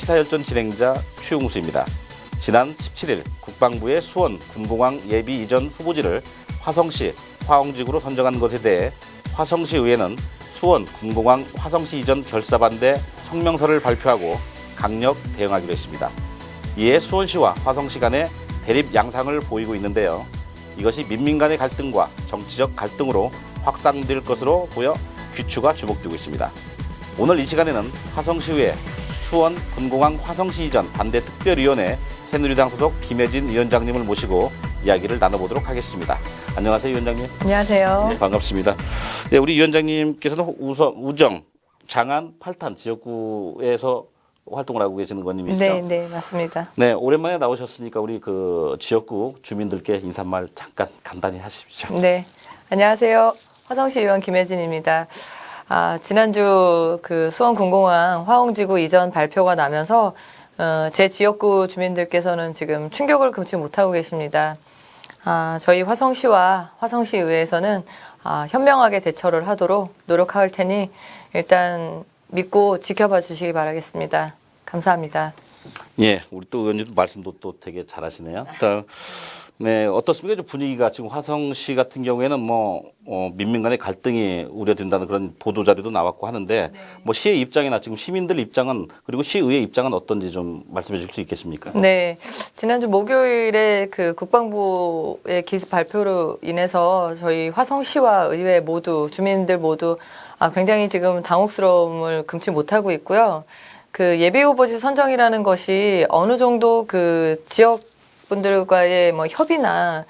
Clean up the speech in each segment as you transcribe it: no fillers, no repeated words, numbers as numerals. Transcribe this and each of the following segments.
시사열전 진행자 최용수입니다. 지난 17일 국방부의 수원 군공항 예비 이전 후보지를 화성시 화홍지구로 선정한 것에 대해 화성시의회는 수원 군공항 화성시 이전 결사반대 성명서를 발표하고 강력 대응하기로 했습니다. 이에 수원시와 화성시 간의 대립 양상을 보이고 있는데요. 이것이 민민 간의 갈등과 정치적 갈등으로 확산될 것으로 보여 귀추가 주목되고 있습니다. 오늘 이 시간에는 화성시의회 수원 군공항 화성시 이전 반대 특별위원회 새누리당 소속 김혜진 위원장님을 모시고 이야기를 나눠보도록 하겠습니다. 안녕하세요, 위원장님. 안녕하세요. 네, 반갑습니다. 네, 우리 위원장님께서는 우정, 장안, 팔탄 지역구에서 활동을 하고 계시는 건님이시죠? 네, 네, 맞습니다. 네, 오랜만에 나오셨으니까 우리 그 지역구 주민들께 인사말 잠깐 간단히 하십시오. 네, 안녕하세요. 화성시 의원 김혜진입니다. 지난주 그 수원 군공항 화홍지구 이전 발표가 나면서 제 지역구 주민들께서는 지금 충격을 금치 못하고 계십니다. 저희 화성시와 화성시 의회에서는 현명하게 대처를 하도록 노력할 테니 일단 믿고 지켜봐 주시기 바라겠습니다. 감사합니다. 예, 우리 또 의원님도 말씀도 또 되게 잘하시네요. 네, 어떻습니까? 좀 분위기가 지금 화성시 같은 경우에는 민민 간의 갈등이 우려된다는 그런 보도 자료도 나왔고 하는데, 뭐 시의 입장이나 지금 시민들 입장은 그리고 시의회 입장은 어떤지 좀 말씀해 주실 수 있겠습니까? 네, 지난주 목요일에 그 국방부의 기습 발표로 인해서 저희 화성시와 의회 모두 주민들 모두 굉장히 지금 당혹스러움을 금치 못하고 있고요. 그 예비 후보지 선정이라는 것이 어느 정도 그 지역 분들과의 뭐 협의나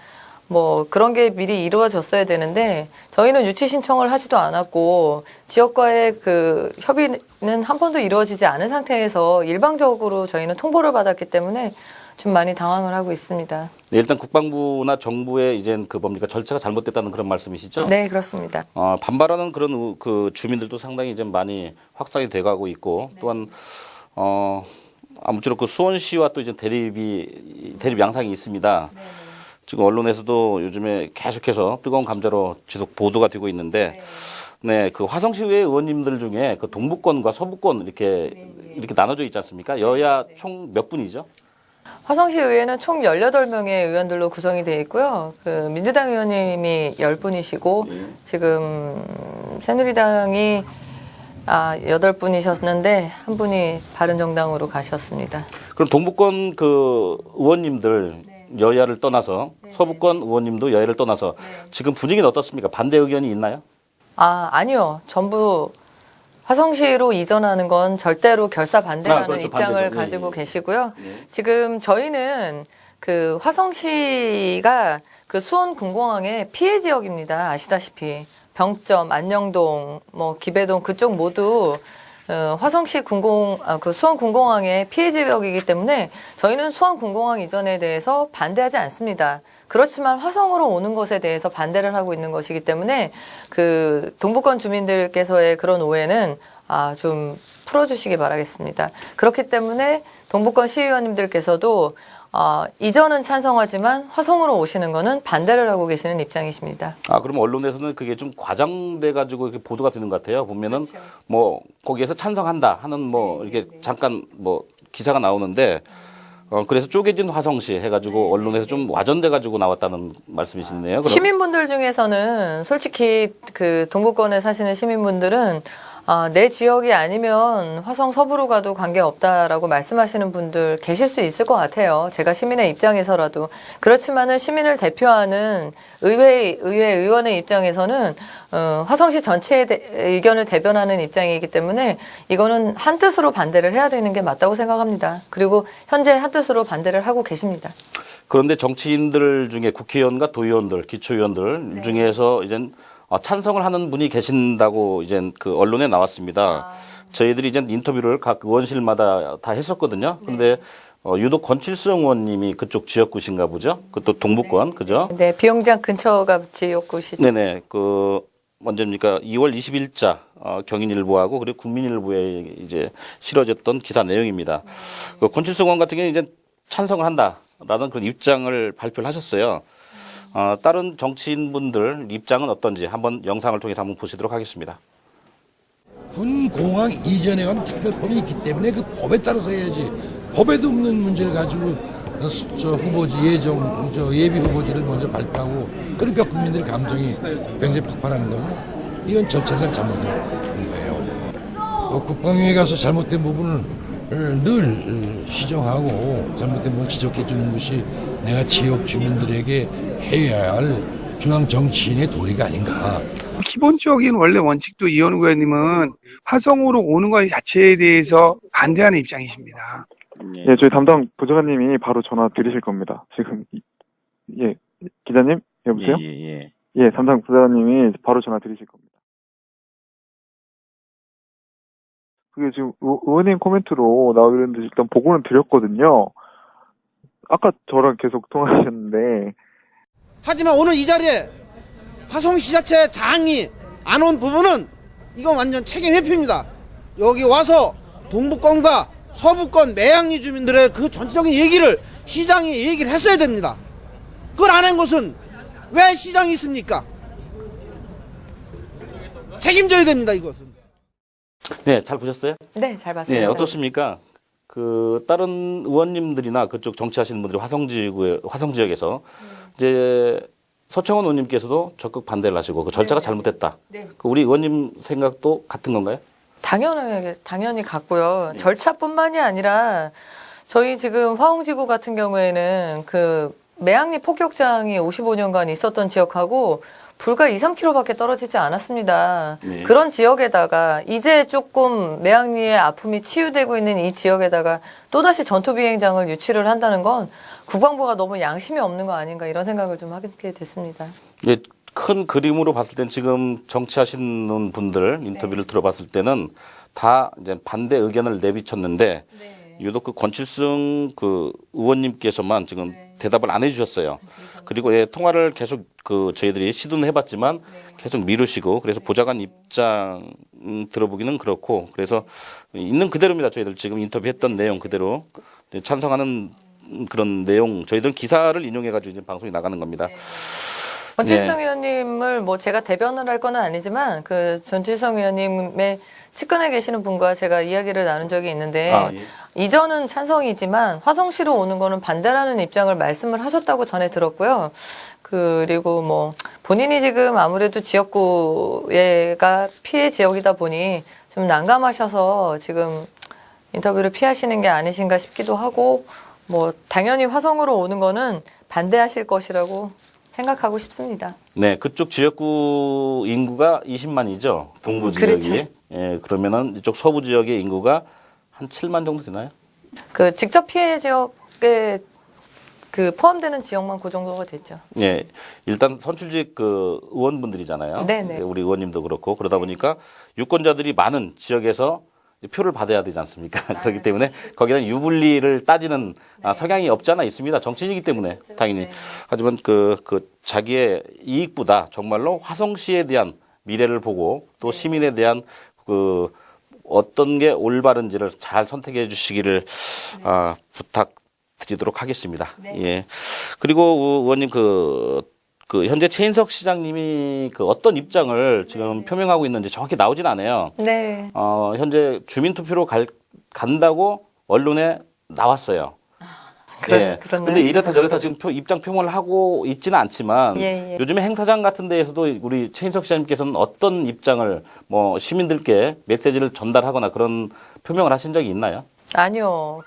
뭐 그런 게 미리 이루어졌어야 되는데 저희는 유치 신청을 하지도 않았고 지역과의 그 협의는 한 번도 이루어지지 않은 상태에서 일방적으로 저희는 통보를 받았기 때문에 좀 많이 당황을 하고 있습니다. 네, 일단 국방부나 정부의 이제 그 뭡니까 절차가 잘못됐다는 그런 말씀이시죠? 네, 그렇습니다. 반발하는 그런 그 주민들도 상당히 이제 많이 확산이 돼가고 있고 또한 아무쪼록 그 수원시와 또 이제 대립 양상이 있습니다. 네. 지금 언론에서도 요즘에 계속해서 뜨거운 감자로 지속 보도가 되고 있는데, 네, 그 화성시의회 의원님들 중에 그 동부권과 서부권 이렇게 나눠져 있지 않습니까? 여야 총 몇 분이죠? 화성시 의회는 총 18명의 의원들로 구성이 되어 있고요. 그 민주당 의원님이 10분이시고 지금 새누리당이 8분이셨는데 한 분이 바른정당으로 가셨습니다. 그럼 동부권 그 의원님들 여야를 떠나서 서부권 의원님도 여야를 떠나서 지금 분위기는 어떻습니까? 반대 의견이 있나요? 아니요. 전부 화성시로 이전하는 건 절대로 결사 반대라는 그렇죠. 입장을 반대죠. 가지고 계시고요. 지금 저희는 그 화성시가 그 수원 군공항의 피해 지역입니다. 아시다시피. 병점, 안녕동, 기배동 그쪽 모두 화성시 그 수원 군공항의 피해 지역이기 때문에 저희는 수원 군공항 이전에 대해서 반대하지 않습니다. 그렇지만 화성으로 오는 것에 대해서 반대를 하고 있는 것이기 때문에 그 동부권 주민들께서의 그런 오해는 좀 풀어주시기 바라겠습니다. 그렇기 때문에 동부권 시의원님들께서도 이전은 찬성하지만 화성으로 오시는 거는 반대를 하고 계시는 입장이십니다. 그럼 언론에서는 그게 좀 과장돼가지고 이렇게 보도가 되는 것 같아요. 보면은 그렇죠. 거기에서 찬성한다 하는 이렇게 잠깐 기사가 나오는데 그래서 쪼개진 화성시 해가지고 언론에서 좀 와전돼가지고 나왔다는 말씀이시네요. 그럼? 시민분들 중에서는 솔직히 그 동부권에 사시는 시민분들은 내 지역이 아니면 화성 서부로 가도 관계없다라고 말씀하시는 분들 계실 수 있을 것 같아요. 제가 시민의 입장에서라도. 그렇지만은 시민을 대표하는 의회 의원의 입장에서는 화성시 전체의 의견을 대변하는 입장이기 때문에 이거는 한뜻으로 반대를 해야 되는 게 맞다고 생각합니다. 그리고 현재 한뜻으로 반대를 하고 계십니다. 그런데 정치인들 중에 국회의원과 도의원들, 기초의원들 중에서 이젠 찬성을 하는 분이 계신다고 이제 그 언론에 나왔습니다. 저희들이 이제 인터뷰를 각 의원실마다 다 했었거든요. 근데 유독 권칠성 의원님이 그쪽 지역구신가 보죠. 그것도 동부권, 그죠? 네, 비용장 근처가 지역구시죠. 네네. 언제입니까? 2월 20일자 경인일보하고 그리고 국민일보에 이제 실어졌던 기사 내용입니다. 그 권칠성 의원 같은 경우는 이제 찬성을 한다라는 그런 입장을 발표를 하셨어요. 다른 정치인분들 입장은 어떤지 한번 영상을 통해서 한번 보시도록 하겠습니다. 군 공항 이전에 간 특별법이 있기 때문에 그 법에 따라서 해야지. 법에도 없는 문제를 가지고 저 후보지 예비 후보지를 먼저 발표하고 그러니까 국민들의 감정이 굉장히 폭발하는 거는 이건 절차상 잘못된 거예요. 국방위에 가서 잘못된 부분을 늘 시정하고 잘못된 부분을 지적해 주는 것이 내가 지역 주민들에게 해야 할 중앙 정치인의 도리가 아닌가. 기본적인 원래 원칙도 이현우 의원님은 화성으로 오는 것 자체에 대해서 반대하는 입장이십니다. 예, 저희 담당 부장관님이 바로 전화 드리실 겁니다. 지금, 예, 기자님? 여보세요? 예, 담당 부장관님이 바로 전화 드리실 겁니다. 그게 지금 의원님 코멘트로 나오는데 일단 보고는 드렸거든요. 아까 저랑 계속 통화하셨는데. 하지만 오늘 이 자리에 화성시 자체 장이 안 온 부분은 이건 완전 책임 회피입니다. 여기 와서 동부권과 서부권 매양리 주민들의 그 전체적인 얘기를 시장이 얘기를 했어야 됩니다. 그걸 안 한 것은 왜 시장이 있습니까? 책임져야 됩니다, 이것은. 네, 잘 보셨어요? 네, 잘 봤습니다. 네, 어떻습니까? 그 다른 의원님들이나 그쪽 정치하시는 분들이 화성 지역에서 이제 서청원 의원님께서도 적극 반대를 하시고 그 절차가 잘못됐다. 네. 그 우리 의원님 생각도 같은 건가요? 당연히 같고요. 절차뿐만이 아니라 저희 지금 화홍지구 같은 경우에는 그 매양리 폭격장이 55년간 있었던 지역하고 불과 2, 3km밖에 떨어지지 않았습니다. 네. 그런 지역에다가 이제 조금 매양리의 아픔이 치유되고 있는 이 지역에다가 또다시 전투비행장을 유치를 한다는 건 국방부가 너무 양심이 없는 거 아닌가 이런 생각을 좀 하게 됐습니다. 예, 큰 그림으로 봤을 땐 지금 정치하시는 분들 인터뷰를 들어봤을 때는 다 이제 반대 의견을 내비쳤는데 유독 그 권칠승 그 의원님께서만 지금 대답을 안 해주셨어요. 그리고 예, 통화를 계속 그 저희들이 시도는 해봤지만 계속 미루시고 그래서 보좌관 입장 들어보기는 그렇고 그래서 있는 그대로입니다. 저희들 지금 인터뷰했던 내용 그대로 찬성하는 그런 내용 저희들은 기사를 인용해가지고 이제 방송이 나가는 겁니다. 전칠성 의원님을 뭐 제가 대변을 할 건 아니지만 그 전칠성 의원님의 측근에 계시는 분과 제가 이야기를 나눈 적이 있는데 이전은 찬성이지만 화성시로 오는 거는 반대라는 입장을 말씀을 하셨다고 전에 들었고요. 그리고 뭐 본인이 지금 아무래도 지역구가 피해 지역이다 보니 좀 난감하셔서 지금 인터뷰를 피하시는 게 아니신가 싶기도 하고 뭐 당연히 화성으로 오는 거는 반대하실 것이라고 생각하고 싶습니다. 네, 그쪽 지역구 인구가 20만이죠. 동부 지역이. 그렇죠. 예, 그러면은 이쪽 서부 지역의 인구가 한 7만 정도 되나요? 그 직접 피해 지역에 그 포함되는 지역만 그 정도가 됐죠. 예, 일단 선출직 그 의원분들이잖아요. 네네. 우리 의원님도 그렇고 그러다 보니까 유권자들이 많은 지역에서 표를 받아야 되지 않습니까? 그렇기 때문에 거기는 유불리를 따지는 성향이 없지 않아 있습니다. 정치인이기 때문에 당연히. 하지만 그 자기의 이익보다 정말로 화성시에 대한 미래를 보고 또 시민에 대한 그 어떤 게 올바른지를 잘 선택해 주시기를 부탁드리도록 하겠습니다. 예. 그리고 의원님 그 현재 최인석 시장님이 그 어떤 입장을 지금 표명하고 있는지 정확히 나오진 않아요. 네. 현재 주민투표로 간다고 언론에 나왔어요. 예. 그런데 이렇다 저렇다 지금 입장 표명을 하고 있지는 않지만 요즘에 행사장 같은 데에서도 우리 최인석 시장님께서는 어떤 입장을 뭐 시민들께 메시지를 전달하거나 그런 표명을 하신 적이 있나요? 아니요.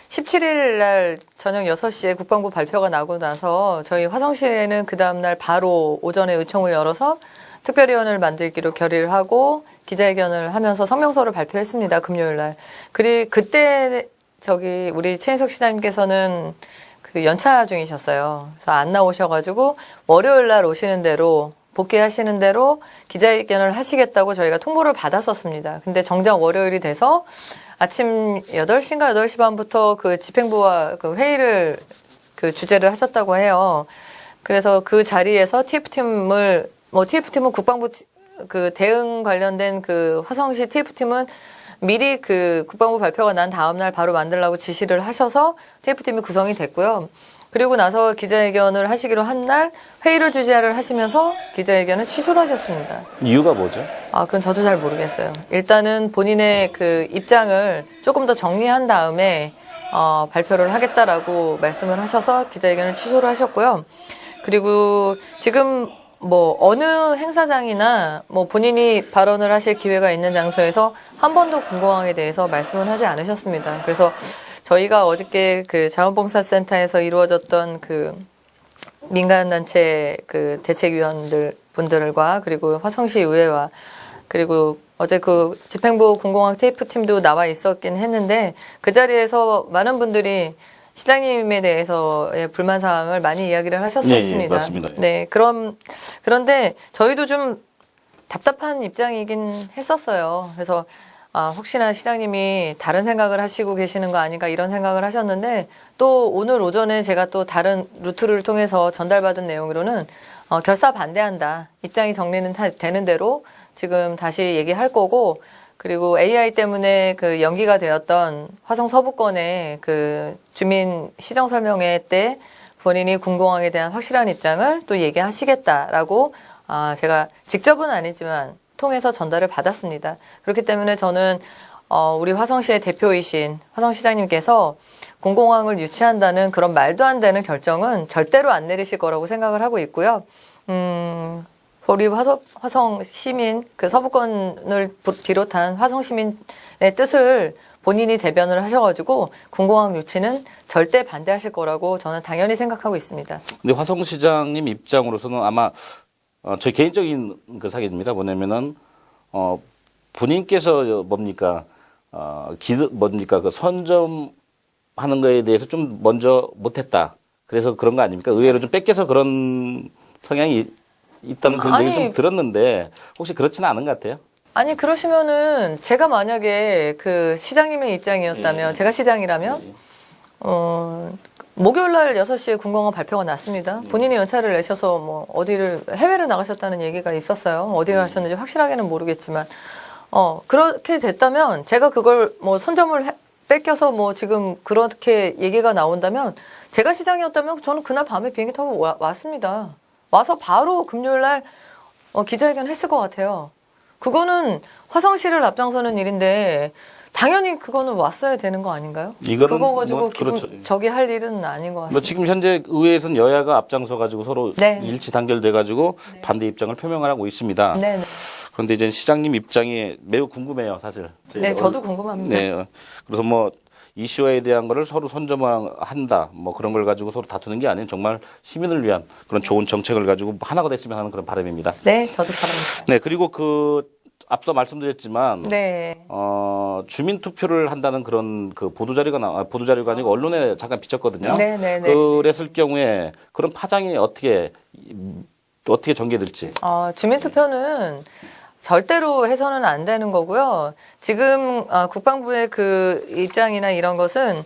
17일 날 저녁 6시에 국방부 발표가 나고 나서 저희 화성시에는 그 다음날 바로 오전에 의총을 열어서 특별위원을 만들기로 결의를 하고 기자회견을 하면서 성명서를 발표했습니다. 금요일 날. 그때 우리 최인석 시장님께서는 그 연차 중이셨어요. 그래서 안 나오셔가지고 월요일 날 오시는 대로 복귀하시는 대로 기자회견을 하시겠다고 저희가 통보를 받았었습니다. 근데 정작 월요일이 돼서 아침 8시인가 8시 반부터 그 집행부와 그 회의를 그 주재를 하셨다고 해요. 그래서 그 자리에서 TF팀은 국방부 그 대응 관련된 그 화성시 TF팀은 미리 그 국방부 발표가 난 다음날 바로 만들라고 지시를 하셔서 TF팀이 구성이 됐고요. 그리고 나서 기자회견을 하시기로 한 날 회의를 주재를 하시면서 기자회견을 취소를 하셨습니다. 이유가 뭐죠? 그건 저도 잘 모르겠어요. 일단은 본인의 그 입장을 조금 더 정리한 다음에 발표를 하겠다라고 말씀을 하셔서 기자회견을 취소를 하셨고요. 그리고 지금 뭐 어느 행사장이나 뭐 본인이 발언을 하실 기회가 있는 장소에서 한 번도 군공항에 대해서 말씀을 하지 않으셨습니다. 그래서 저희가 어저께 그 자원봉사센터에서 이루어졌던 그 민간단체 그 대책위원들 분들과 그리고 화성시 의회와 그리고 어제 그 집행부 군공항 테이프 팀도 나와 있었긴 했는데 그 자리에서 많은 분들이 시장님에 대해서의 불만 사항을 많이 이야기를 하셨었습니다. 예, 맞습니다. 네, 그런데 저희도 좀 답답한 입장이긴 했었어요. 그래서 혹시나 시장님이 다른 생각을 하시고 계시는 거 아닌가 이런 생각을 하셨는데 또 오늘 오전에 제가 또 다른 루트를 통해서 전달받은 내용으로는 결사 반대한다. 입장이 정리는 되는 대로 지금 다시 얘기할 거고 그리고 AI 때문에 그 연기가 되었던 화성 서부권의 그 주민 시정 설명회 때 본인이 군공항에 대한 확실한 입장을 또 얘기하시겠다라고 제가 직접은 아니지만 통해서 전달을 받았습니다. 그렇기 때문에 저는 우리 화성시의 대표이신 화성시장님께서 군공항을 유치한다는 그런 말도 안 되는 결정은 절대로 안 내리실 거라고 생각을 하고 있고요. 우리 화성 시민, 그 서부권을 비롯한 화성 시민의 뜻을 본인이 대변을 하셔가지고 군공항 유치는 절대 반대하실 거라고 저는 당연히 생각하고 있습니다. 근데 화성시장님 입장으로서는 아마 제 개인적인 그 사견입니다. 뭐냐면은 본인께서 뭡니까 그 선점하는 거에 대해서 좀 먼저 못했다. 그래서 그런 거 아닙니까? 의외로 좀 뺏겨서 그런 성향이 있다는 그런 얘기 좀 들었는데 혹시 그렇지는 않은 것 같아요? 아니 그러시면은 제가 만약에 그 시장님의 입장이었다면 제가 시장이라면 목요일 날 6시에 군공항 발표가 났습니다. 본인이 연차를 내셔서 뭐 어디를 해외를 나가셨다는 얘기가 있었어요. 어디 가셨는지 확실하게는 모르겠지만 그렇게 됐다면 제가 그걸 뭐 선점을 뺏겨서 뭐 지금 그렇게 얘기가 나온다면 제가 시장이었다면 저는 그날 밤에 비행기 타고 왔습니다. 와서 바로 금요일 날 기자회견 했을 것 같아요. 그거는 화성시를 앞장서는 일인데 당연히 그거는 왔어야 되는 거 아닌가요? 이거는 그거 가지고 뭐 그렇죠. 저기 할 일은 아닌 것 같습니다. 뭐 지금 현재 의회에서는 여야가 앞장서 가지고 서로 네. 일치 단결돼 가지고 반대 입장을 표명하고 있습니다. 네. 그런데 이제 시장님 입장이 매우 궁금해요, 사실. 네, 저도 궁금합니다. 네. 그래서 뭐 이슈화에 대한 거를 서로 선점한다. 뭐 그런 걸 가지고 서로 다투는 게 아닌 정말 시민을 위한 그런 좋은 정책을 가지고 하나가 됐으면 하는 그런 바람입니다. 네, 저도 바랍니다. 네, 그리고 앞서 말씀드렸지만 네. 주민 투표를 한다는 그런 그 보도자료가 아니고 언론에 잠깐 비쳤거든요. 네. 그랬을 경우에 그런 파장이 어떻게 전개될지. 주민투표는 절대로 해서는 안 되는 거고요. 지금 국방부의 그 입장이나 이런 것은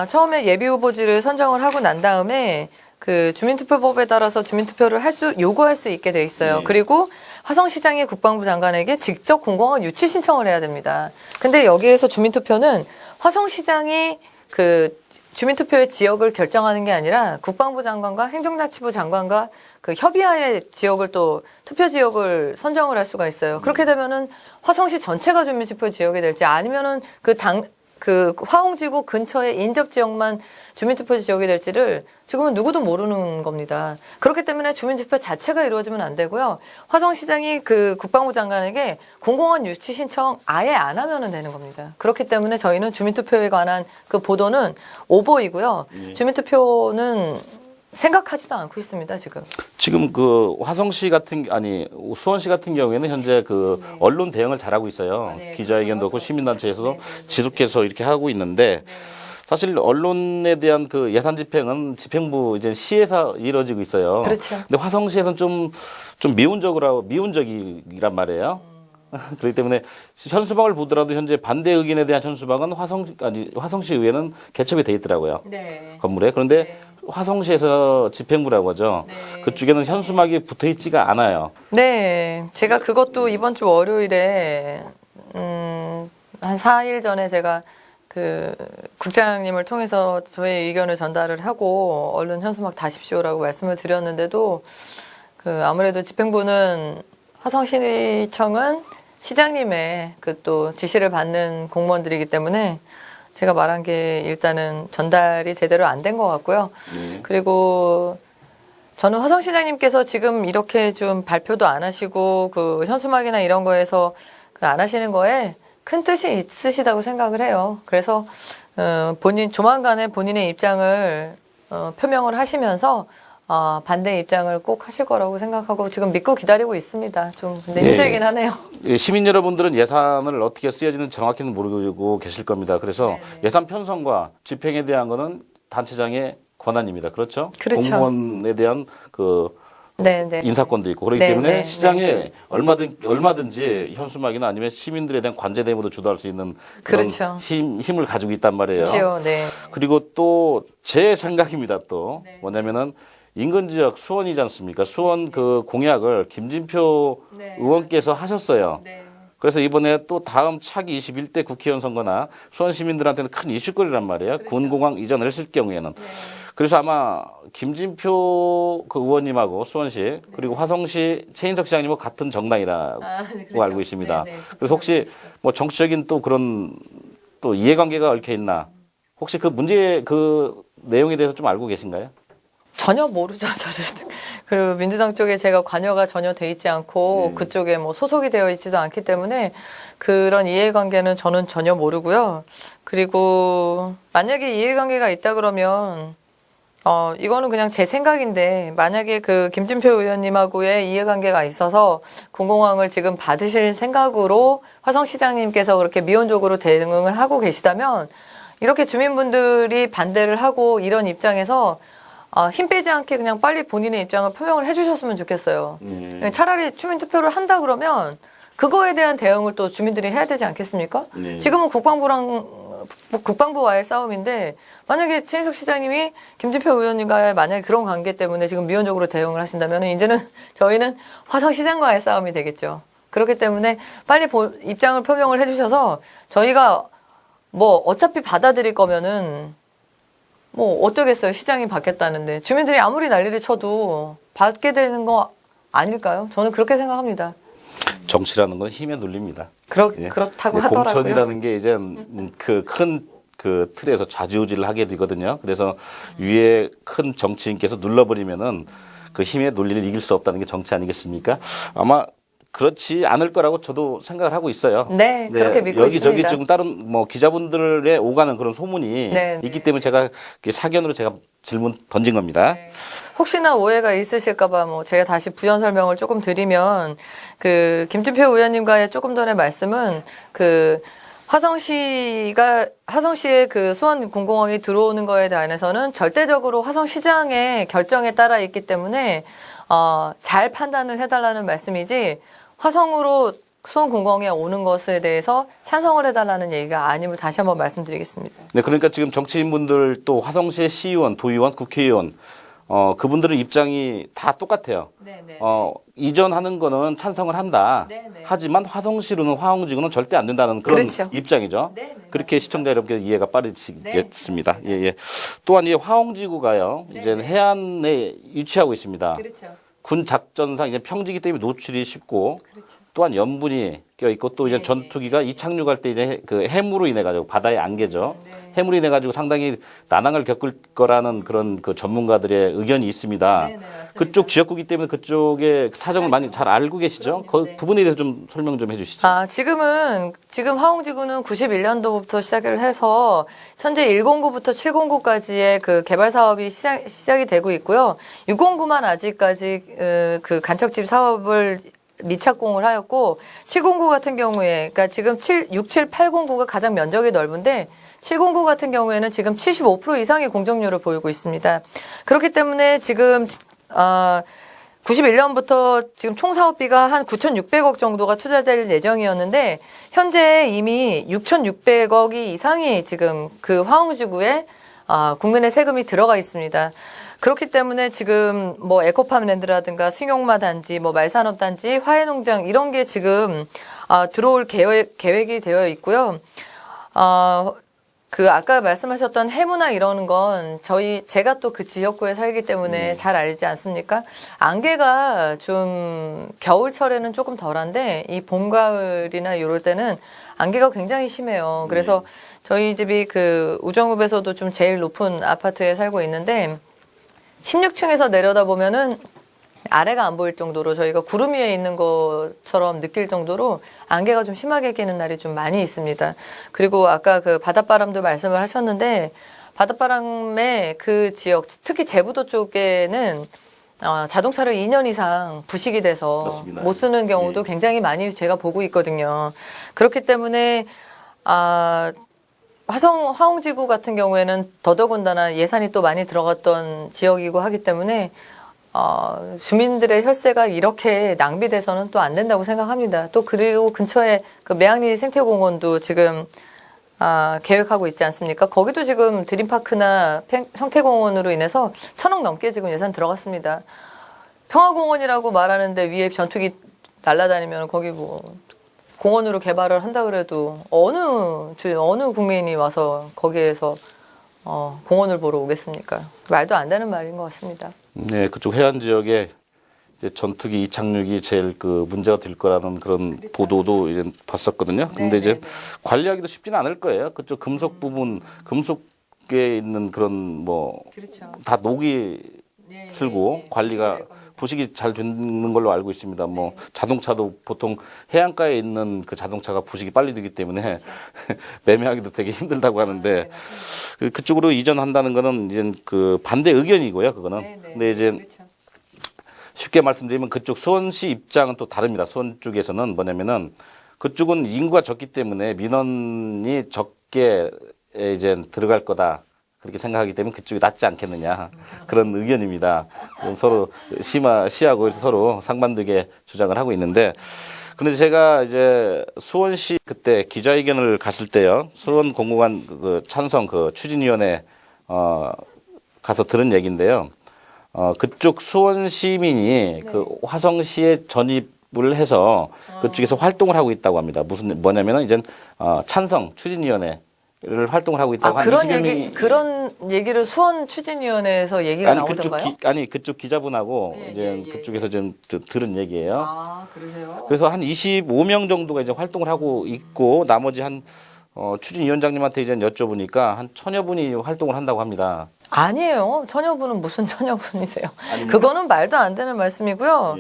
처음에 예비 후보지를 선정을 하고 난 다음에 그 주민투표법에 따라서 주민투표를 요구할 수 있게 돼 있어요. 그리고 화성시장이 국방부 장관에게 직접 공공항 유치 신청을 해야 됩니다. 근데 여기에서 주민투표는 화성시장이 그 주민투표의 지역을 결정하는 게 아니라 국방부 장관과 행정자치부 장관과 그 협의하에 지역을 또 투표 지역을 선정을 할 수가 있어요. 그렇게 되면은 화성시 전체가 주민투표 지역이 될지 아니면은 그 화홍지구 근처의 인접 지역만 주민투표 지역이 될지를 지금은 누구도 모르는 겁니다. 그렇기 때문에 주민투표 자체가 이루어지면 안 되고요. 화성시장이 그 국방부 장관에게 공공항 유치 신청 아예 안 하면 되는 겁니다. 그렇기 때문에 저희는 주민투표에 관한 그 보도는 오보이고요. 주민투표는 생각하지도 않고 있습니다, 지금. 지금 그 화성시 수원시 같은 경우에는 현재 그 언론 대응을 잘하고 있어요. 기자회견도 그렇고 시민단체에서도 지속해서 이렇게 하고 있는데 사실 언론에 대한 그 예산 집행은 집행부 이제 시에서 이루어지고 있어요. 그렇죠. 근데 화성시에서는 좀 미운적이란 말이에요. 그렇기 때문에 현수막을 보더라도 현재 반대 의견에 대한 현수막은 화성시 의회는 개첩이 돼 있더라고요. 네. 건물에. 그런데 화성시에서 집행부라고 하죠. 그쪽에는 현수막이 붙어 있지가 않아요. 네. 제가 그것도 이번 주 월요일에 한 4일 전에 제가 그 국장님을 통해서 저의 의견을 전달을 하고 얼른 현수막 다십시오라고 말씀을 드렸는데도 그 아무래도 집행부는 화성시청은 시장님의 그 또 지시를 받는 공무원들이기 때문에 제가 말한 게 일단은 전달이 제대로 안 된 것 같고요. 그리고 저는 화성시장님께서 지금 이렇게 좀 발표도 안 하시고 그 현수막이나 이런 거에서 그 안 하시는 거에 큰 뜻이 있으시다고 생각을 해요. 그래서 조만간에 본인의 입장을 표명을 하시면서 반대 입장을 꼭 하실 거라고 생각하고 지금 믿고 기다리고 있습니다. 좀 근데 힘들긴 하네요. 시민 여러분들은 예산을 어떻게 쓰여지는 정확히는 모르고 계실 겁니다. 그래서 예산 편성과 집행에 대한 거는 단체장의 권한입니다. 그렇죠? 그렇죠. 공무원에 대한 그 네네. 인사권도 있고 그렇기 때문에 시장에 얼마든지 현수막이나 아니면 시민들에 대한 관제대무도 주도할 수 있는 그런 그렇죠. 힘을 가지고 있단 말이에요. 그렇죠. 네. 그리고 또 제 생각입니다. 또 뭐냐면은 인근 지역 수원이지 않습니까? 수원 그 공약을 김진표 의원께서 하셨어요. 그래서 이번에 또 다음 차기 21대 국회의원 선거나 수원 시민들한테는 큰 이슈거리란 말이에요. 군공항 이전을 했을 경우에는. 그래서 아마 김진표 그 의원님하고 수원시 그리고 화성시 최인석 시장님하고 같은 정당이라고 알고 있습니다. 그래서 혹시 뭐 정치적인 또 그런 또 이해관계가 얽혀 있나? 혹시 그 문제 그 내용에 대해서 좀 알고 계신가요? 전혀 모르죠. 저는 그 민주당 쪽에 제가 관여가 전혀 돼 있지 않고 그쪽에 뭐 소속이 되어 있지도 않기 때문에 그런 이해관계는 저는 전혀 모르고요. 그리고 만약에 이해관계가 있다 그러면 이거는 그냥 제 생각인데 만약에 그 김진표 의원님하고의 이해관계가 있어서 군공항을 지금 받으실 생각으로 화성시장님께서 그렇게 미온적으로 대응을 하고 계시다면 이렇게 주민분들이 반대를 하고 이런 입장에서 힘 빼지 않게 그냥 빨리 본인의 입장을 표명을 해주셨으면 좋겠어요. 차라리 주민투표를 한다 그러면 그거에 대한 대응을 또 주민들이 해야 되지 않겠습니까? 지금은 국방부와의 싸움인데 만약에 최인석 시장님이 김진표 의원님과의 만약에 그런 관계 때문에 지금 미온적으로 대응을 하신다면 이제는 저희는 화성시장과의 싸움이 되겠죠. 그렇기 때문에 빨리 입장을 표명을 해주셔서 저희가 뭐 어차피 받아들일 거면은 뭐 어쩌겠어요. 시장이 받겠다는데 주민들이 아무리 난리를 쳐도 받게 되는 거 아닐까요? 저는 그렇게 생각합니다. 정치라는 건 힘에 눌립니다. 그렇다고 하더라고요. 공천이라는 게 이제 그 큰 그 틀에서 좌지우지를 하게 되거든요. 그래서 위에 큰 정치인께서 눌러버리면은 그 힘의 논리를 이길 수 없다는 게 정치 아니겠습니까? 아마 그렇지 않을 거라고 저도 생각을 하고 있어요. 네, 그렇게 믿고 있습니다. 여기저기 지금 다른 뭐 기자분들의 오가는 그런 소문이 있기 때문에 제가 사견으로 제가 질문 던진 겁니다. 혹시나 오해가 있으실까봐 뭐 제가 다시 부연 설명을 조금 드리면 그 김진표 의원님과의 조금 전에 말씀은 그 화성시의 그 수원 군공항이 들어오는 거에 대해서는 절대적으로 화성시장의 결정에 따라 있기 때문에 잘 판단을 해달라는 말씀이지 화성으로 수원 군공항에 오는 것에 대해서 찬성을 해달라는 얘기가 아님을 다시 한번 말씀드리겠습니다. 네, 그러니까 지금 정치인분들 또 화성시의 시의원, 도의원, 국회의원 그분들의 입장이 다 똑같아요. 이전하는 거는 찬성을 한다. 하지만 화성시로는 화홍지구는 절대 안 된다는 그런 입장이죠. 그렇게 시청자 여러분께 이해가 빠르시겠습니다. 또한 이 화홍지구가요. 이제 해안에 위치하고 있습니다. 군 작전상 이제 평지기 때문에 노출이 쉽고 또한 염분이 껴 있고 또 이제 전투기가 이착륙할 때 이제 그 해무로 인해 가지고 바다에 안개죠. 해무로 인해 가지고 상당히 난항을 겪을 거라는 그런 그 전문가들의 의견이 있습니다. 그쪽 지역구기 때문에 그쪽의 사정을 많이 잘 알고 계시죠? 그 부분에 대해서 좀 설명 좀 해주시죠. 지금 화홍지구는 91년도부터 시작을 해서 현재 109부터 709까지의 그 개발 사업이 시작이 되고 있고요. 609만 아직까지 그 간척집 사업을 미착공을 하였고 709 같은 경우에 그러니까 지금 67809가 가장 면적이 넓은데 709 같은 경우에는 지금 75% 이상의 공정률을 보이고 있습니다. 그렇기 때문에 지금 91년부터 지금 총 사업비가 한 9,600억 정도가 투자될 예정이었는데 현재 이미 6,600억이 이상이 지금 그 화홍지구에 국민의 세금이 들어가 있습니다. 그렇기 때문에 지금 뭐 에코팜랜드라든가 승용마 단지, 뭐 말산업 단지, 화훼농장 이런 게 지금 들어올 계획이 되어 있고요. 그 아까 말씀하셨던 해무나 이러는 건 제가 또 그 지역구에 살기 때문에 잘 알지 않습니까? 안개가 좀 겨울철에는 조금 덜한데 이 봄, 가을이나 이럴 때는 안개가 굉장히 심해요. 그래서 저희 집이 그 우정읍에서도 좀 제일 높은 아파트에 살고 있는데 16층에서 내려다보면은 아래가 안 보일 정도로 저희가 구름 위에 있는 것처럼 느낄 정도로 안개가 좀 심하게 끼는 날이 좀 많이 있습니다. 그리고 아까 그 바닷바람도 말씀을 하셨는데 바닷바람에 그 지역, 특히 제부도 쪽에는 자동차를 2년 이상 부식이 돼서 맞습니다. 못 쓰는 경우도 예. 굉장히 많이 제가 보고 있거든요. 그렇기 때문에 화성지구 같은 경우에는 더더군다나 예산이 또 많이 들어갔던 지역이고 하기 때문에 주민들의 혈세가 이렇게 낭비돼서는 또 안 된다고 생각합니다. 또 그리고 근처에 그 매양리 생태공원도 지금 계획하고 있지 않습니까? 거기도 지금 드림파크나 생태공원으로 인해서 1,000억 넘게 지금 예산 들어갔습니다. 평화공원이라고 말하는데 위에 전투기 날아다니면 거기 뭐 공원으로 개발을 한다 그래도 어느 국민이 와서 거기에서 공원을 보러 오겠습니까? 말도 안 되는 말인 것 같습니다. 네, 그쪽 해안 지역에 이제 전투기 이착륙이 제일 그 문제가 될 거라는 그런 보도도 이제 봤었거든요. 근데 이제 관리하기도 쉽지는 않을 거예요. 그쪽 금속 부분, 금속에 있는 그런 뭐 다 녹이 슬고 관리가 부식이 잘 되는 걸로 알고 있습니다. 뭐 자동차도 보통 해안가에 있는 그 자동차가 부식이 빨리 되기 때문에 매매하기도 되게 힘들다고 하는데 그쪽으로 이전한다는 거는 이제 그 반대 의견이고요. 그거는. 근데 이제 쉽게 말씀드리면 그쪽 수원시 입장은 또 다릅니다. 수원 쪽에서는 뭐냐면은 그쪽은 인구가 적기 때문에 민원이 적게 이제 들어갈 거다. 그렇게 생각하기 때문에 그쪽이 낫지 않겠느냐 그런 의견입니다. 서로 시하고 서로 상반되게 주장을 하고 있는데, 그런데 제가 이제 수원시 그때 기자회견을 갔을 때요, 수원 공공안 그 찬성 그 추진위원회 가서 들은 얘기인데요. 그쪽 수원 시민이 그 화성시에 전입을 해서 그쪽에서 활동을 하고 있다고 합니다. 뭐냐면은 이제 찬성 추진위원회 를 활동을 하고 있다고 한 20여 명이 그런 얘기를 수원 추진위원회에서 얘기가 나오던가요? 그쪽 기자분하고 이제 그쪽에서 좀 들은 얘기예요. 그러세요? 그래서 한 25명 정도가 이제 활동을 하고 있고 나머지 한 추진위원장님한테 이제 여쭤보니까 한 1,000여 분이 활동을 한다고 합니다. 아니에요. 처녀분은 무슨 처녀분이세요? 그거는 말도 안 되는 말씀이고요.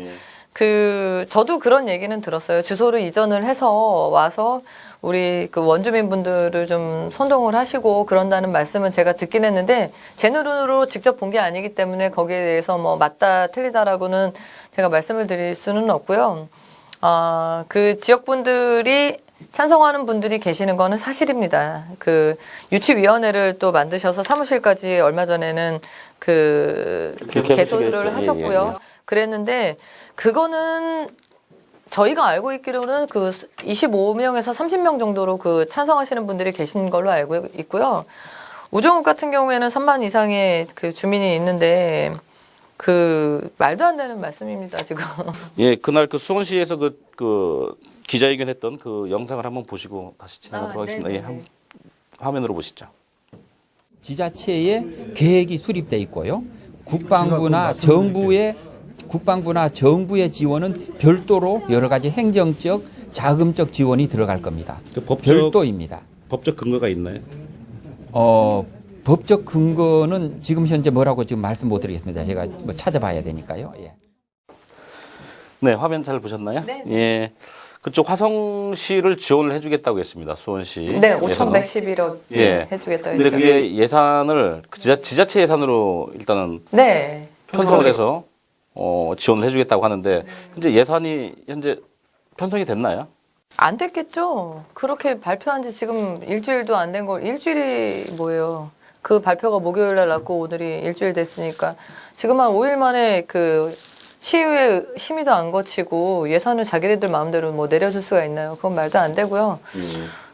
저도 그런 얘기는 들었어요. 주소를 이전을 해서 와서 우리 그 원주민분들을 좀 선동을 하시고 그런다는 말씀은 제가 듣긴 했는데 제 눈으로 직접 본 게 아니기 때문에 거기에 대해서 뭐 맞다 틀리다라고는 제가 말씀을 드릴 수는 없고요. 그 지역분들이 찬성하는 분들이 계시는 거는 사실입니다. 그 유치위원회를 또 만드셔서 사무실까지 얼마 전에는 개소를 하셨고요. 그랬는데 그거는 저희가 알고 있기로는 그 25명에서 30명 정도로 그 찬성하시는 분들이 계신 걸로 알고 있고요. 우정읍 같은 경우에는 3만 이상의 그 주민이 있는데 그 말도 안 되는 말씀입니다, 지금. 예, 그날 그 수원시에서 그 기자회견 했던 그 영상을 한번 보시고 다시 지나가도록 하겠습니다. 예, 화면으로 보시죠. 지자체에 계획이 수립돼 있고요. 국방부나 정부의 지원은 별도로 여러 가지 행정적, 자금적 지원이 들어갈 겁니다. 별도입니다. 법적 근거가 있나요? 법적 근거는 지금 현재 뭐라고 지금 말씀 못 드리겠습니다. 제가 뭐 찾아봐야 되니까요. 예. 네, 화면 잘 보셨나요? 네. 예. 그쪽 화성시를 지원을 해주겠다고 했습니다. 수원시. 네, 5,111억 해주겠다고 했죠. 근데 그게 예산을 지자체 예산으로 일단은 편성을 해서 지원을 해주겠다고 하는데 현재 예산이 현재 편성이 됐나요? 안 됐겠죠. 그렇게 발표한 지 지금 일주일도 안 된 걸, 일주일이 뭐예요? 그 발표가 목요일 날 났고 오늘이 일주일 됐으니까 지금 한 5일 만에 그 시의회 심의도 안 거치고 예산을 자기네들 마음대로 뭐 내려줄 수가 있나요? 그건 말도 안 되고요.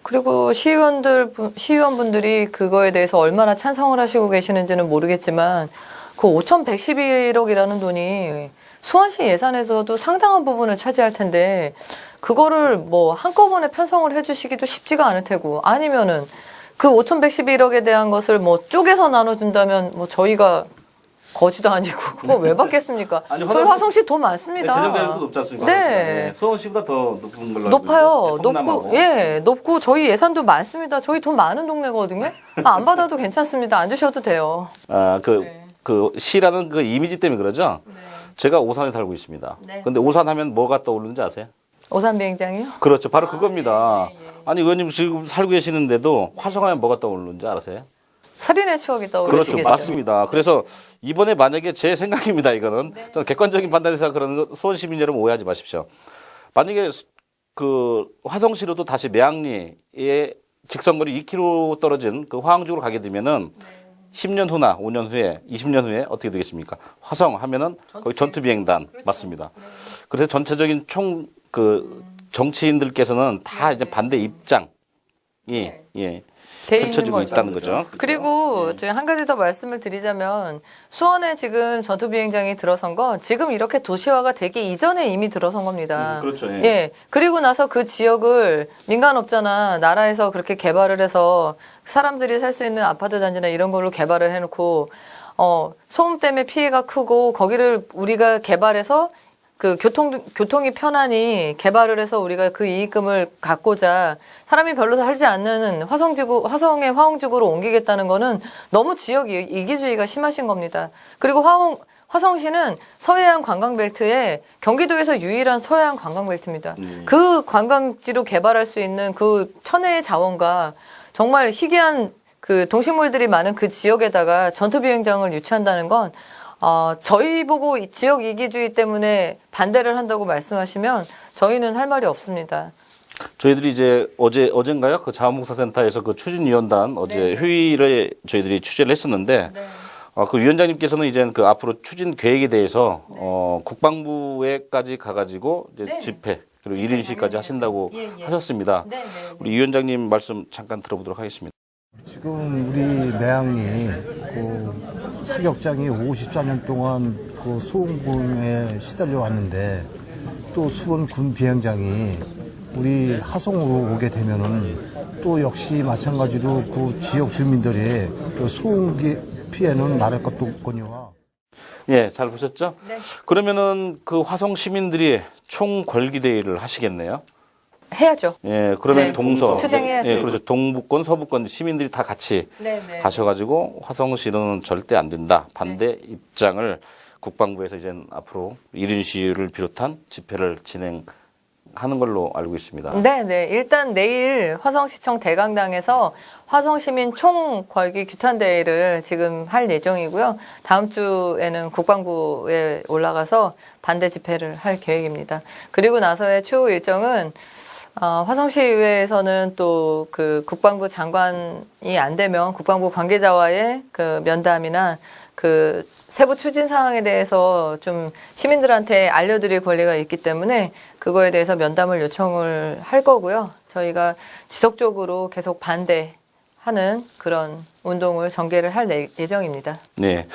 그리고 시의원분들이 그거에 대해서 얼마나 찬성을 하시고 계시는지는 모르겠지만 그 5,111억이라는 돈이 수원시 예산에서도 상당한 부분을 차지할 텐데 그거를 뭐 한꺼번에 편성을 해주시기도 쉽지가 않을 테고 아니면은 그 5,111억에 대한 것을 뭐 쪼개서 나눠준다면 뭐 저희가 거지도 아니고 그거 왜 받겠습니까? 아니, 저희 화성시 돈 많습니다. 재정 자료도 높지 않습니까? 네. 수원시보다 더 높은 걸로 알고 높아요. 있는데, 성남하고. 높고, 예, 높고, 저희 예산도 많습니다. 저희 돈 많은 동네거든요. 안 받아도 괜찮습니다. 안 주셔도 돼요. 그 시라는 그 이미지 때문에 그러죠? 네. 제가 오산에 살고 있습니다. 네. 근데 오산 하면 뭐가 떠오르는지 아세요? 오산 비행장이요? 그렇죠. 바로 그겁니다. 예. 아니, 의원님 지금 살고 계시는데도 화성하면 뭐가 떠오르는지 아세요? 살인의 추억이 떠오르시겠죠. 그렇죠. 맞습니다. 그래서 이번에 만약에 제 생각입니다. 이거는. 저는 객관적인 판단에서 그러는 거 수원 시민 여러분 오해하지 마십시오. 만약에 그 화성시로도 다시 매양리에 직선거리 2km 떨어진 그 화왕죽으로 가게 되면은 10년 후나 5년 후에 20년 후에 어떻게 되겠습니까? 화성 하면은 거기 전투비행단 맞습니다. 그래서 전체적인 총 그 정치인들께서는 다 이제 반대 입장이 예. 돼 있는 펼쳐지고 거죠. 있다는 거죠. 그리고 제가 한 가지 더 말씀을 드리자면 수원에 지금 전투비행장이 들어선 건 지금 이렇게 도시화가 되기 이전에 이미 들어선 겁니다. 그렇죠. 예. 예. 그리고 나서 그 지역을 민간업자나 나라에서 그렇게 개발을 해서 사람들이 살 수 있는 아파트 단지나 이런 걸로 개발을 해놓고 소음 때문에 피해가 크고 거기를 우리가 개발해서 그 교통이 편하니 개발을 해서 우리가 그 이익금을 갖고자 사람이 별로 살지 않는 화성의 화홍지구로 옮기겠다는 거는 너무 지역 이기주의가 심하신 겁니다. 그리고 화성시는 서해안 관광벨트에 경기도에서 유일한 서해안 관광벨트입니다. 그 관광지로 개발할 수 있는 그 천혜의 자원과 정말 희귀한 그 동식물들이 많은 그 지역에다가 전투비행장을 유치한다는 건 저희 보고 이 지역 이기주의 때문에 반대를 한다고 말씀하시면 저희는 할 말이 없습니다. 저희들이 이제 어젠가요? 그 자원봉사센터에서 그 추진위원단 어제 회의를 저희들이 취재를 했었는데 그 위원장님께서는 이제 그 앞으로 추진 계획에 대해서 국방부에까지 가가지고 이제 집회 그리고 1인 시위까지 하신다고 하셨습니다. 우리 위원장님 말씀 잠깐 들어보도록 하겠습니다. 지금 우리 매양리 그 사격장이 54년 동안 그 소음군에 시달려 왔는데 또 수원 군 비행장이 우리 화성으로 오게 되면은 또 역시 마찬가지로 그 지역 주민들의 그 소음 피해는 말할 것도 없거니와. 예, 잘 보셨죠? 네. 그러면은 그 화성 시민들이 총 걸기 대회를 하시겠네요. 해야죠. 예, 그러면 네, 동서. 투쟁해야죠. 예, 그렇죠. 동북권, 서북권 시민들이 다 같이 가셔가지고 화성시는 절대 안 된다. 반대 입장을 국방부에서 이제 앞으로 1인 시위를 비롯한 집회를 진행하는 걸로 알고 있습니다. 네. 일단 내일 화성시청 대강당에서 화성시민 총 걸기 규탄대회를 지금 할 예정이고요. 다음 주에는 국방부에 올라가서 반대 집회를 할 계획입니다. 그리고 나서의 추후 일정은 화성시의회에서는 또 그 국방부 장관이 안 되면 국방부 관계자와의 그 면담이나 그 세부 추진 사항에 대해서 좀 시민들한테 알려드릴 권리가 있기 때문에 그거에 대해서 면담을 요청을 할 거고요. 저희가 지속적으로 계속 반대하는 그런 운동을 전개를 할 예정입니다. 네.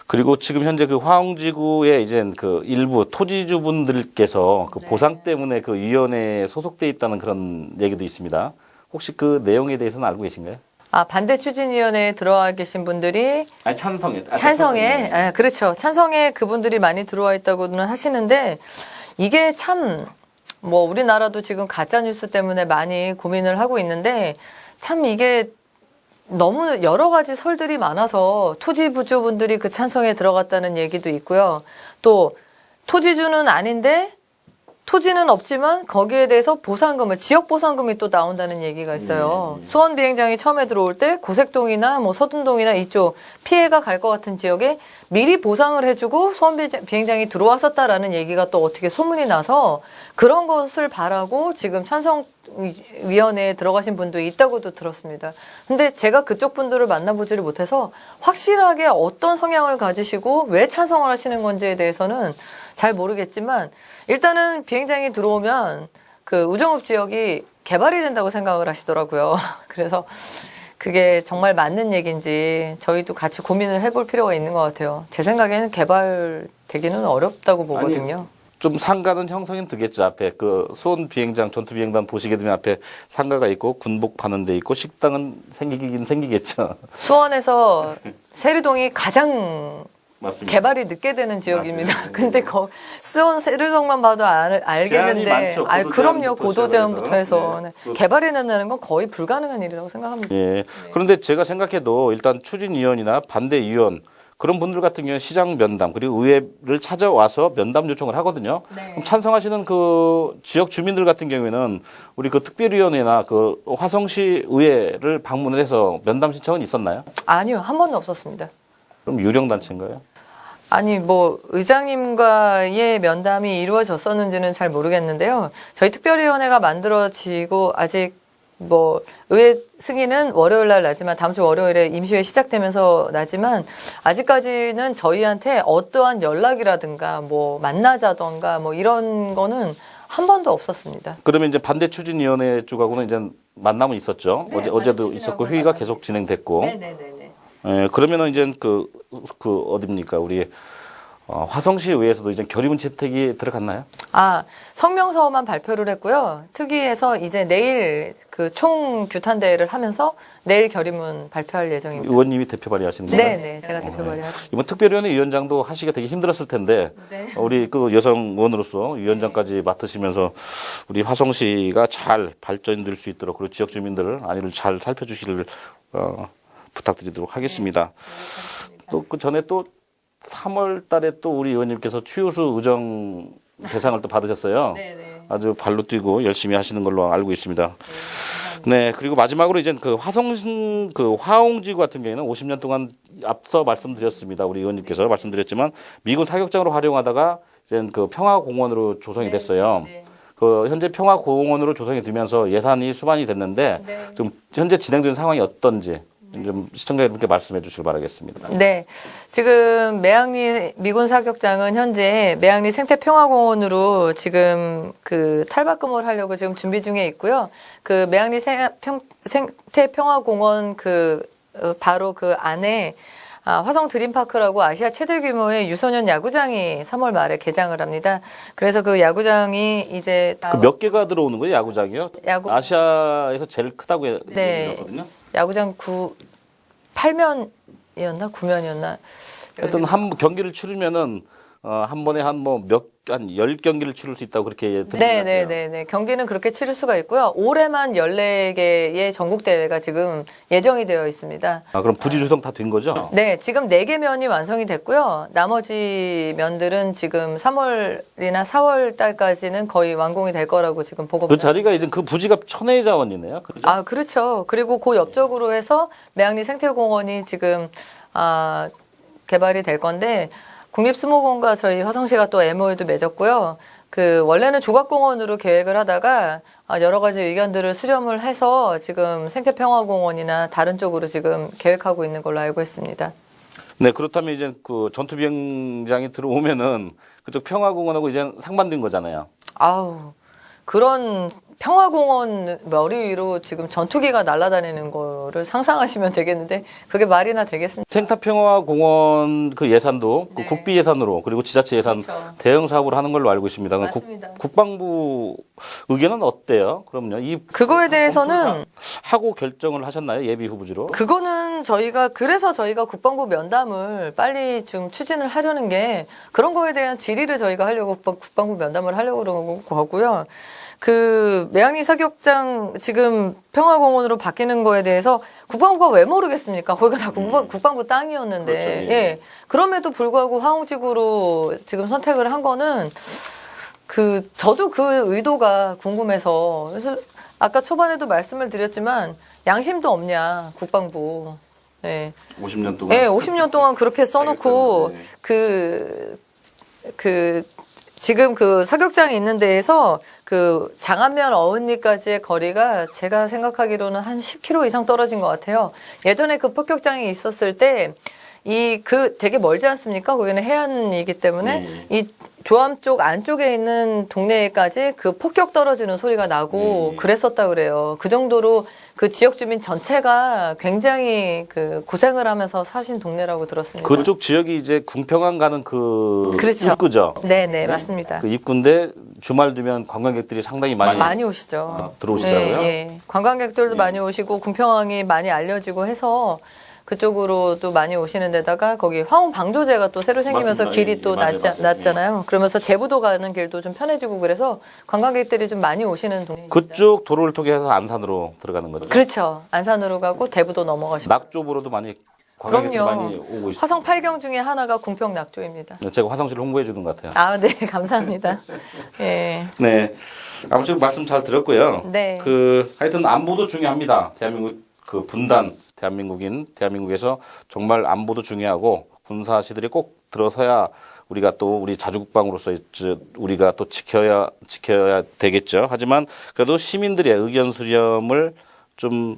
그리고 지금 현재 그 화홍지구에 이제 그 일부 토지주분들께서 그 보상 때문에 그 위원회에 소속돼 있다는 그런 얘기도 있습니다. 혹시 그 내용에 대해서는 알고 계신가요? 반대 추진위원회에 들어와 계신 분들이 아니, 찬성에. 그렇죠. 찬성에 그분들이 많이 들어와 있다고는 하시는데 이게 참 뭐 우리나라도 지금 가짜 뉴스 때문에 많이 고민을 하고 있는데 참 이게 너무 여러 가지 설들이 많아서 토지주분들이 그 찬성에 들어갔다는 얘기도 있고요. 또 토지주는 아닌데 토지는 없지만 거기에 대해서 보상금을 지역 보상금이 또 나온다는 얘기가 있어요. 수원 비행장이 처음에 들어올 때 고색동이나 뭐 서둔동이나 이쪽 피해가 갈 것 같은 지역에 미리 보상을 해주고 수원 비행장이 들어왔었다라는 얘기가 또 어떻게 소문이 나서 그런 것을 바라고 지금 찬성위원회에 들어가신 분도 있다고도 들었습니다. 근데 제가 그쪽 분들을 만나보지를 못해서 확실하게 어떤 성향을 가지시고 왜 찬성을 하시는 건지에 대해서는 잘 모르겠지만 일단은 비행장이 들어오면 그 우정읍 지역이 개발이 된다고 생각을 하시더라고요. 그래서 그게 정말 맞는 얘기인지 저희도 같이 고민을 해볼 필요가 있는 것 같아요. 제 생각에는 개발되기는 어렵다고 보거든요. 좀 상가는 형성이 되겠죠. 앞에 그 수원 비행장 전투 비행단 보시게 되면 앞에 상가가 있고 군복 파는 데 있고 식당은 생기긴 생기겠죠. 수원에서 세류동이 가장 맞습니다. 개발이 늦게 되는 지역입니다. 맞아요. 근데 수원 세류동만 봐도 제한이 알겠는데, 많죠. 아, 그럼요. 고도 고도 제한부터 해서 네. 개발해낸다는 건 거의 불가능한 일이라고 생각합니다. 예. 그런데 제가 생각해도 일단 추진위원이나 반대위원 그런 분들 같은 경우는 시장 면담 그리고 의회를 찾아와서 면담 요청을 하거든요. 네. 그럼 찬성하시는 그 지역 주민들 같은 경우에는 우리 그 특별위원회나 그 화성시 의회를 방문을 해서 면담 신청은 있었나요? 아니요. 한 번도 없었습니다. 그럼 유령 단체인가요? 아니 뭐 의장님과의 면담이 이루어졌었는지는 잘 모르겠는데요. 저희 특별위원회가 만들어지고 아직 뭐 의회 승인은 월요일 날 나지만 다음 주 월요일에 임시회 시작되면서 나지만 아직까지는 저희한테 어떠한 연락이라든가 뭐 만나자던가 뭐 이런 거는 한 번도 없었습니다. 그러면 이제 반대 추진위원회 쪽하고는 이제 만남은 있었죠. 네, 어제도 반대 있었고 추진하고 회의가 계속 진행됐고. 네네네네. 예, 그러면은 이제 그 어딥니까 우리 화성시 의회에서도 이제 결의문 채택이 들어갔나요? 아, 성명서만 발표를 했고요. 특위에서 이제 내일 그 총 규탄대회를 하면서 내일 결의문 발표할 예정입니다. 의원님이 대표 발의하시는 거예요? 네네, 제가 대표 발의하고. 이번 특별위원회 위원장도 하시기가 되게 힘들었을 텐데 네. 우리 그 여성 의원으로서 위원장까지 맡으시면서 우리 화성시가 잘 발전될 수 있도록 그리고 지역 주민들 안위를 잘 살펴주시기를 부탁드리도록 하겠습니다. 또 그 전에 또 3월 달에 또 우리 의원님께서 추유수 의정 대상을 또 받으셨어요. 네네. 아주 발로 뛰고 열심히 하시는 걸로 알고 있습니다. 네, 그리고 마지막으로 이제 그 화홍지구 같은 경우에는 50년 동안 앞서 말씀드렸습니다. 우리 의원님께서 말씀드렸지만 미군 사격장으로 활용하다가 이제 그 평화공원으로 조성이 됐어요. 네. 그 현재 평화공원으로 조성이 되면서 예산이 수반이 됐는데 네. 좀 현재 진행되는 상황이 어떤지 좀 시청자 여러분께 말씀해 주시길 바라겠습니다. 네. 지금 매양리 미군 사격장은 현재 매양리 생태평화공원으로 지금 그 탈바꿈을 하려고 지금 준비 중에 있고요. 그 매양리 생태평화공원 바로 그 안에 화성 드림파크라고 아시아 최대 규모의 유소년 야구장이 3월 말에 개장을 합니다. 그래서 그 야구장이 이제 그 몇 개가 들어오는 거예요, 야구장이요? 아시아에서 제일 크다고 얘기했거든요. 야구장 8면이었나 9면이었나. 하여튼 한 경기를 치르면은 한 번에 한 10경기를 치를 수 있다고 그렇게 들은 네. 경기는 그렇게 치를 수가 있고요. 올해만 14개의 전국 대회가 지금 예정이 되어 있습니다. 그럼 부지 조성 다 된 거죠? 네, 지금 4개 면이 완성이 됐고요. 나머지 면들은 지금 3월이나 4월 달까지는 거의 완공이 될 거라고 지금 보고 그 자리가 이제 그 부지가 천혜의 자원이네요. 그렇죠? 아, 그렇죠. 그리고 그 옆쪽으로 해서 매양리 생태공원이 지금 개발이 될 건데 국립수목원과 저희 화성시가 또 MOU도 맺었고요. 원래는 조각공원으로 계획을 하다가 여러 가지 의견들을 수렴을 해서 지금 생태평화공원이나 다른 쪽으로 지금 계획하고 있는 걸로 알고 있습니다. 네, 그렇다면 이제 그 전투비행장이 들어오면은 그쪽 평화공원하고 이제 상반된 거잖아요. 아우, 그런 평화공원 머리 위로 지금 전투기가 날아다니는 거를 상상하시면 되겠는데 그게 말이나 되겠습니까? 생태평화공원 그 예산도 그 네. 국비 예산으로 그리고 지자체 예산 그렇죠. 대응 사업으로 하는 걸로 알고 있습니다. 맞습니다. 국방부 의견은 어때요? 그럼요. 그거에 대해서는 하고 결정을 하셨나요? 예비 후보지로? 그거는 그래서 저희가 국방부 면담을 빨리 좀 추진을 하려는 게 그런 거에 대한 질의를 저희가 하려고 국방부 면담을 하려고 그런 거고요. 매양리 사격장 지금 평화공원으로 바뀌는 거에 대해서 국방부가 왜 모르겠습니까? 거기가 다 국방부 땅이었는데. 그렇죠, 예. 예. 그럼에도 불구하고 화홍지구로 지금 선택을 한 거는 저도 그 의도가 궁금해서 그래서 아까 초반에도 말씀을 드렸지만 양심도 없냐, 국방부. 예. 50년 동안. 예, 50년 동안 그렇게 써놓고 지금 사격장이 있는 데에서 장안면 어은리까지의 거리가 제가 생각하기로는 한 10km 이상 떨어진 것 같아요. 예전에 폭격장이 있었을 때 되게 멀지 않습니까? 거기는 해안이기 때문에 조암 쪽 안쪽에 있는 동네에까지 그 폭격 떨어지는 소리가 나고 그랬었다 그래요. 그 정도로 그 지역 주민 전체가 굉장히 그 고생을 하면서 사신 동네라고 들었습니다. 그쪽 지역이 이제 궁평항 가는 그 그렇죠. 입구죠. 네네, 맞습니다. 그 입구인데 주말 되면 관광객들이 상당히 많이 오시죠. 들어오시더라고요. 예, 예. 관광객들도 많이 오시고 궁평항이 많이 알려지고 해서 그쪽으로도 많이 오시는 데다가 거기 화웅 방조제가 또 새로 생기면서 맞습니다. 길이 예, 또 맞아요. 났잖아요. 그러면서 제부도 가는 길도 좀 편해지고 그래서 관광객들이 좀 많이 오시는 동네입니다. 그쪽 도로를 통해서 안산으로 들어가는 거죠. 그렇죠. 안산으로 가고 대부도 넘어가시고. 낙조부로도 많이 관광객들이 많이 그럼요. 오고 있어요. 화성 8경 중에 하나가 궁평 낙조입니다. 제가 화성시를 홍보해 주는 것 같아요. 아, 네. 감사합니다. 예. 네. 아무튼 말씀 잘 들었고요. 네. 하여튼 안보도 중요합니다. 대한민국 그 분단 대한민국에서 정말 안보도 중요하고 군사시들이 꼭 들어서야 우리가 또 우리 자주국방으로서 우리가 또 지켜야 되겠죠. 하지만 그래도 시민들의 의견 수렴을 좀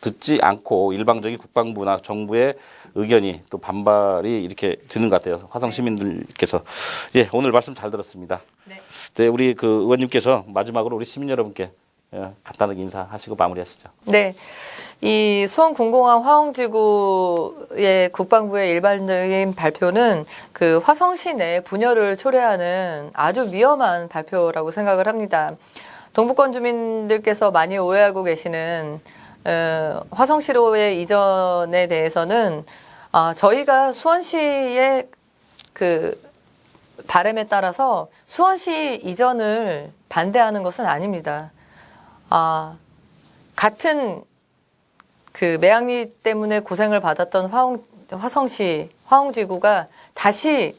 듣지 않고 일방적인 국방부나 정부의 의견이 또 반발이 이렇게 되는 것 같아요. 화성 시민들께서. 예, 오늘 말씀 잘 들었습니다. 네. 네, 우리 그 의원님께서 마지막으로 우리 시민 여러분께 간단하게 인사하시고 마무리하시죠. 네. 이 수원군공항 화웅지구의 국방부의 일반적인 발표는 그 화성시 내 분열을 초래하는 아주 위험한 발표라고 생각을 합니다. 동북권 주민들께서 많이 오해하고 계시는 화성시로의 이전에 대해서는 저희가 수원시의 그 바람에 따라서 수원시 이전을 반대하는 것은 아닙니다. 같은 그 매양리 때문에 고생을 받았던 화성시, 화웅지구가 다시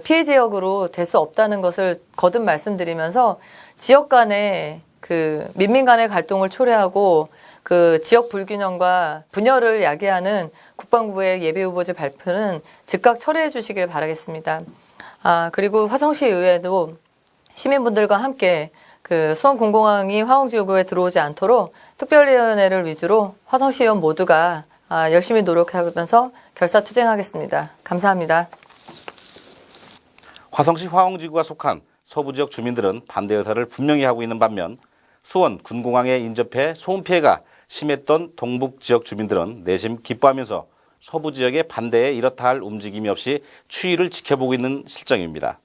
피해 지역으로 될 수 없다는 것을 거듭 말씀드리면서 지역 간의 그 민민 간의 갈등을 초래하고 그 지역 불균형과 분열을 야기하는 국방부의 예비 후보지 발표는 즉각 처리해 주시길 바라겠습니다. 그리고 화성시 의회도 시민분들과 함께 그 수원군공항이 화웅지구에 들어오지 않도록 특별위원회를 위주로 화성시 의원 모두가 열심히 노력하면서 결사투쟁하겠습니다. 감사합니다. 화성시 화웅지구가 속한 서부지역 주민들은 반대 의사를 분명히 하고 있는 반면 수원 군공항에 인접해 소음 피해가 심했던 동북지역 주민들은 내심 기뻐하면서 서부지역의 반대에 이렇다 할 움직임이 없이 추이를 지켜보고 있는 실정입니다.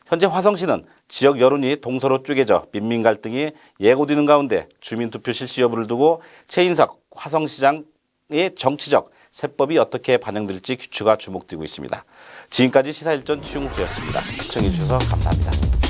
현재 화성시는 지역 여론이 동서로 쪼개져 민민 갈등이 예고되는 가운데 주민투표 실시 여부를 두고 최인석 화성시장의 정치적 세법이 어떻게 반영될지 귀추가 주목되고 있습니다. 지금까지 시사일전 최용수였습니다. 시청해주셔서 감사합니다.